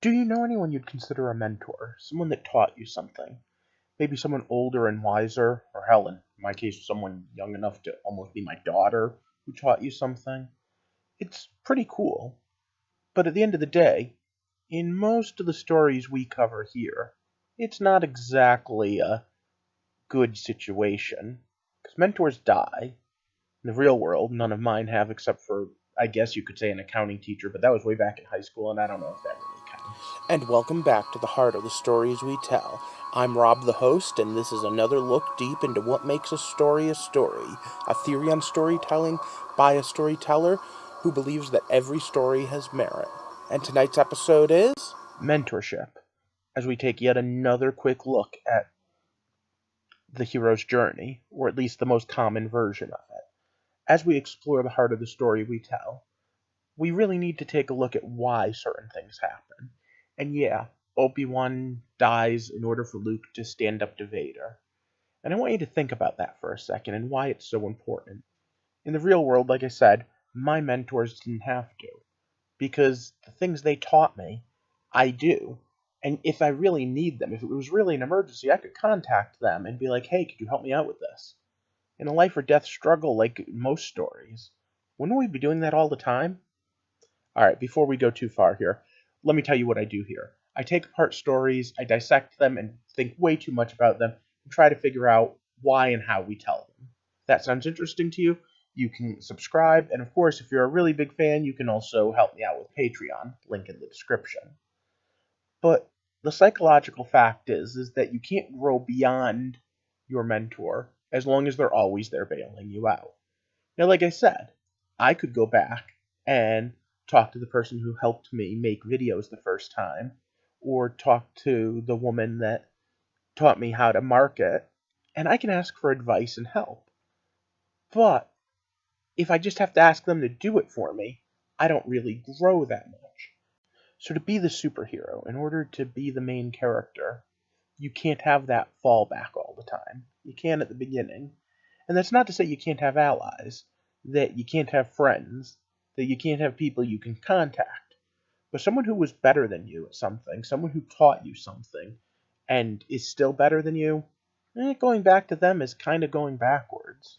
Do you know anyone you'd consider a mentor? Someone that taught you something? Maybe someone older and wiser, or hell, in my case, someone young enough to almost be my daughter who taught you something? It's pretty cool. But at the end of the day, in most of the stories we cover here, it's not exactly a good situation. Because mentors die. In the real world, none of mine have, except for, I guess you could say, an accounting teacher, but that was way back in high school, and I don't know if that really counts. And welcome back to the heart of the stories we tell. I'm Rob, the host, and this is another look deep into what makes a story, a theory on storytelling by a storyteller who believes that every story has merit. And tonight's episode is Mentorship, as we take yet another quick look at the hero's journey, or at least the most common version of it. As we explore the heart of the story we tell, we really need to take a look at why certain things happen. And yeah, Obi-Wan dies in order for Luke to stand up to Vader. And I want you to think about that for a second and why it's so important. In the real world, like I said, my mentors didn't have to, because the things they taught me, I do. And if I really need them, if it was really an emergency, I could contact them and be like, hey, could you help me out with this? In a life or death struggle like most stories, wouldn't we be doing that all the time? Alright, before we go too far here, let me tell you what I do here. I take apart stories, I dissect them, and think way too much about them, and try to figure out why and how we tell them. If that sounds interesting to you, you can subscribe, and of course, if you're a really big fan, you can also help me out with Patreon, link in the description. But the psychological fact is that you can't grow beyond your mentor as long as they're always there bailing you out. Now, like I said, I could go back and talk to the person who helped me make videos the first time, or talk to the woman that taught me how to market, and I can ask for advice and help. But if I just have to ask them to do it for me, I don't really grow that much. So to be the superhero, in order to be the main character, you can't have that fallback all the time. You can at the beginning. And that's not to say you can't have allies, that you can't have friends, that you can't have people you can contact. But someone who was better than you at something, someone who taught you something, and is still better than you, going back to them is kind of going backwards.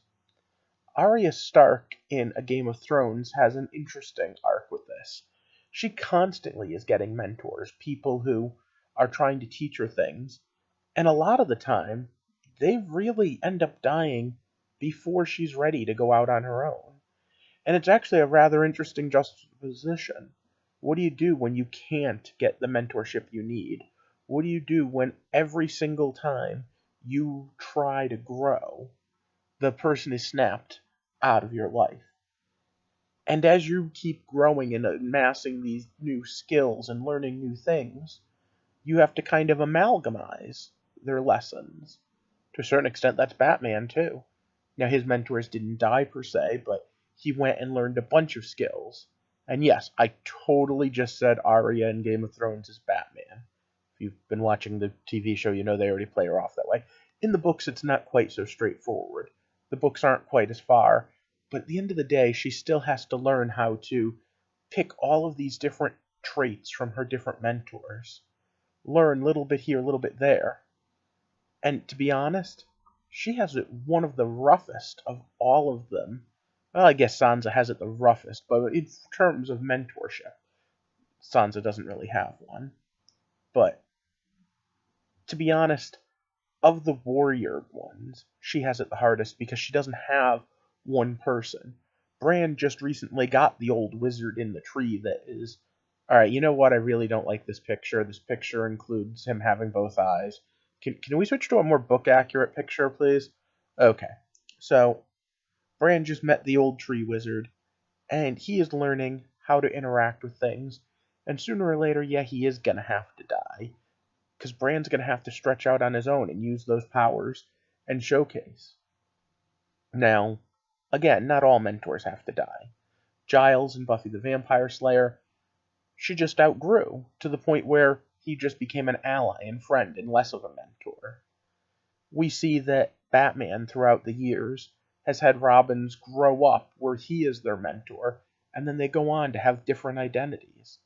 Arya Stark in A Game of Thrones has an interesting arc with this. She constantly is getting mentors, people who are trying to teach her things, and a lot of the time, they really end up dying before she's ready to go out on her own. And it's actually a rather interesting juxtaposition. What do you do when you can't get the mentorship you need? What do you do when every single time you try to grow, the person is snapped out of your life? And as you keep growing and amassing these new skills and learning new things, you have to kind of amalgamize their lessons. To a certain extent, that's Batman, too. Now, his mentors didn't die per se, but he went and learned a bunch of skills. And yes, I totally just said Arya in Game of Thrones is Batman. If you've been watching the TV show, you know they already play her off that way. In the books, it's not quite so straightforward. The books aren't quite as far, but at the end of the day, she still has to learn how to pick all of these different traits from her different mentors. Learn a little bit here, a little bit there. And to be honest, she has it one of the roughest of all of them. Well, I guess Sansa has it the roughest, but in terms of mentorship, Sansa doesn't really have one. But to be honest, of the warrior ones, she has it the hardest because she doesn't have one person. Bran just recently got the old wizard in the tree that is, alright, you know what? I really don't like this picture. This picture includes him having both eyes. Can we switch to a more book accurate picture, please? Okay. So, Bran just met the old tree wizard, and he is learning how to interact with things. And sooner or later, yeah, he is gonna have to die. Because Bran's gonna have to stretch out on his own and use those powers and showcase. Now, again, not all mentors have to die. Giles in Buffy the Vampire Slayer, she just outgrew to the point where he just became an ally and friend and less of a mentor. We see that Batman throughout the years has had Robins grow up where he is their mentor, and then they go on to have different identities.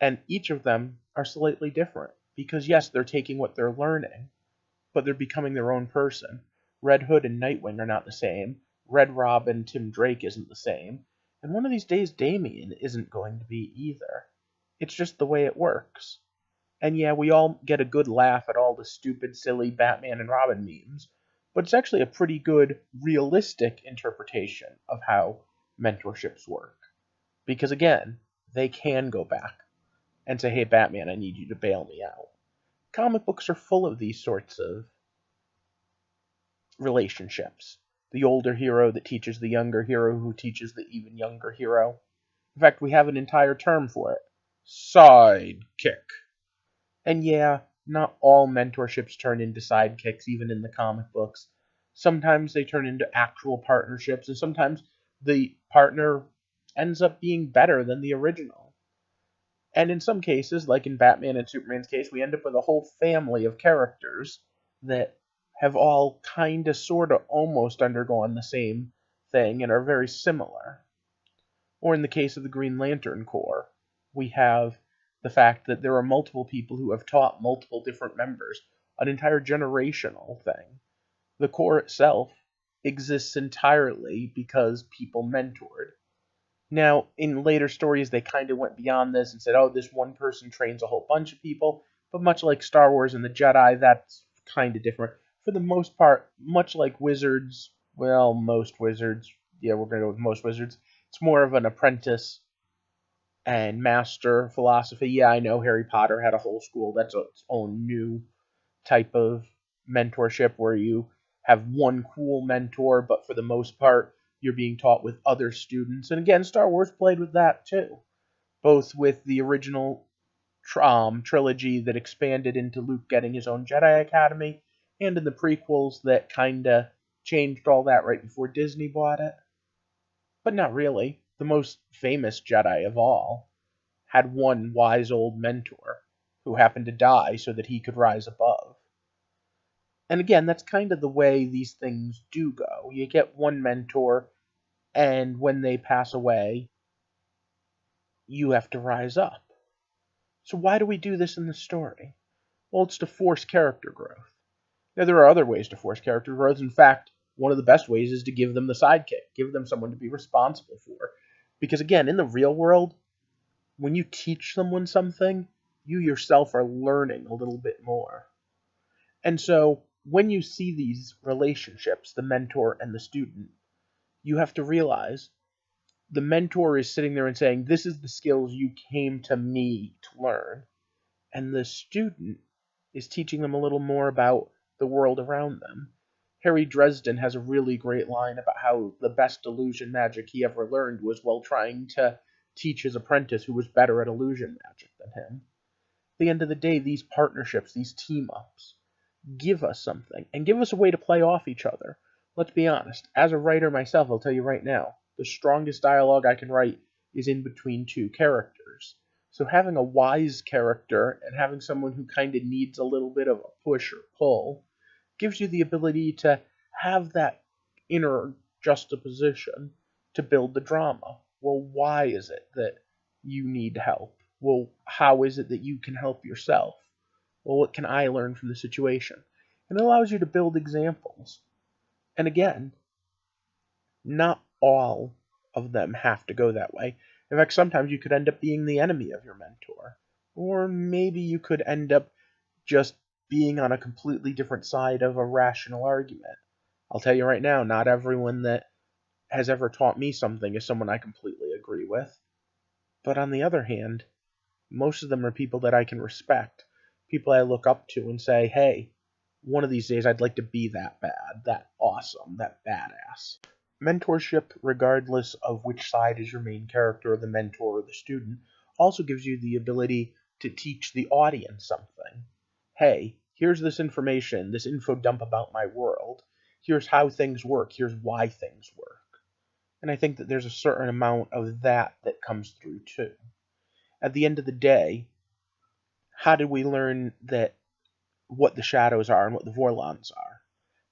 And each of them are slightly different. Because yes, they're taking what they're learning, but they're becoming their own person. Red Hood and Nightwing are not the same. Red Robin and Tim Drake isn't the same. And one of these days, Damian isn't going to be either. It's just the way it works. And yeah, we all get a good laugh at all the stupid, silly Batman and Robin memes, but it's actually a pretty good, realistic interpretation of how mentorships work. Because again, they can go back and say, hey, Batman, I need you to bail me out. Comic books are full of these sorts of relationships. The older hero that teaches the younger hero who teaches the even younger hero. In fact, we have an entire term for it. Sidekick. And yeah, not all mentorships turn into sidekicks, even in the comic books. Sometimes they turn into actual partnerships, and sometimes the partner ends up being better than the original. And in some cases, like in Batman and Superman's case, we end up with a whole family of characters that have all kinda, sorta, almost undergone the same thing and are very similar. Or in the case of the Green Lantern Corps, we have the fact that there are multiple people who have taught multiple different members, an entire generational thing. The Corps itself exists entirely because people mentored. Now, in later stories, they kind of went beyond this and said, oh, this one person trains a whole bunch of people, but much like Star Wars and the Jedi, that's kind of different. For the most part, much like wizards, well, most wizards, yeah, we're going to go with most wizards, it's more of an apprentice and master philosophy. Yeah, I know Harry Potter had a whole school. That's its own new type of mentorship where you have one cool mentor, but for the most part, you're being taught with other students. And again, Star Wars played with that too, both with the original trilogy that expanded into Luke getting his own Jedi Academy, and in the prequels that kinda changed all that right before Disney bought it. But not really. The most famous Jedi of all had one wise old mentor who happened to die so that he could rise above. And again, that's kind of the way these things do go. You get one mentor, and when they pass away, you have to rise up. So why do we do this in the story? Well, it's to force character growth. Now, there are other ways to force character growth. In fact, one of the best ways is to give them the sidekick, give them someone to be responsible for. Because again, in the real world, when you teach someone something, you yourself are learning a little bit more. And so when you see these relationships, the mentor and the student, you have to realize the mentor is sitting there and saying, this is the skills you came to me to learn. And the student is teaching them a little more about the world around them. Harry Dresden has a really great line about how the best illusion magic he ever learned was while trying to teach his apprentice who was better at illusion magic than him. At the end of the day, these partnerships, these team-ups, give us something, and give us a way to play off each other. Let's be honest, as a writer myself, I'll tell you right now, the strongest dialogue I can write is in between two characters. So having a wise character and having someone who kind of needs a little bit of a push or pull gives you the ability to have that inner juxtaposition to build the drama. Well, why is it that you need help? Well, how is it that you can help yourself? Well, what can I learn from the situation? And it allows you to build examples. And again, not all of them have to go that way. In fact, sometimes you could end up being the enemy of your mentor. Or maybe you could end up just being on a completely different side of a rational argument. I'll tell you right now, not everyone that has ever taught me something is someone I completely agree with. But on the other hand, most of them are people that I can respect, people I look up to and say, hey, one of these days I'd like to be that bad, that awesome, that badass. Mentorship, regardless of which side is your main character, the mentor or the student, also gives you the ability to teach the audience something. Hey, here's this information, this info dump about my world. Here's how things work. Here's why things work. And I think that there's a certain amount of that that comes through too. At the end of the day, how do we learn that what the shadows are and what the Vorlons are?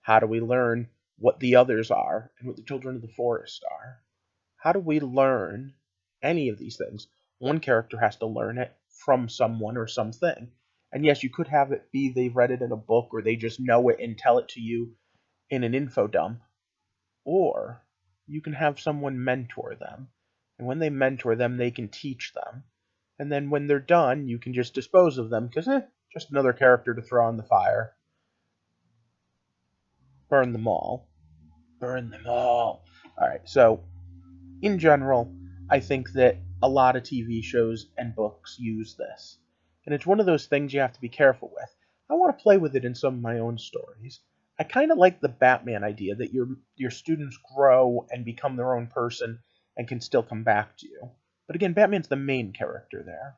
How do we learn what the others are and what the children of the forest are? How do we learn any of these things? One character has to learn it from someone or something. And yes, you could have it be they've read it in a book or they just know it and tell it to you in an info dump. Or you can have someone mentor them. And when they mentor them, they can teach them. And then when they're done, you can just dispose of them because, just another character to throw in the fire. Burn them all. Burn them all. Alright, so in general, I think that a lot of TV shows and books use this. And it's one of those things you have to be careful with. I want to play with it in some of my own stories. I kind of like the Batman idea that your students grow and become their own person and can still come back to you. But again, Batman's the main character there,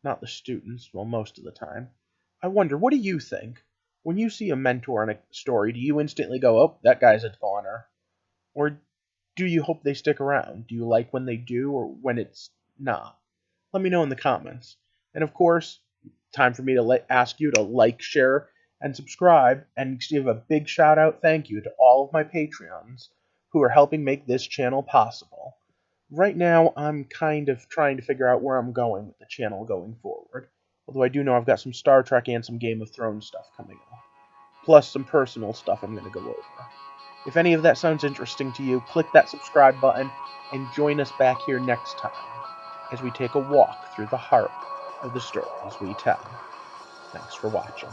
not the students, well, most of the time. I wonder, what do you think? When you see a mentor in a story, do you instantly go, oh, that guy's a goner? Or do you hope they stick around? Do you like when they do or when it's not? Let me know in the comments. And of course, time for me to ask you to like, share, and subscribe, and give a big shout out thank you to all of my Patreons who are helping make this channel possible. Right now, I'm kind of trying to figure out where I'm going with the channel going forward. Although I do know I've got some Star Trek and some Game of Thrones stuff coming up. Plus some personal stuff I'm going to go over. If any of that sounds interesting to you, click that subscribe button and join us back here next time as we take a walk through the heart of the stories we tell. Thanks for watching.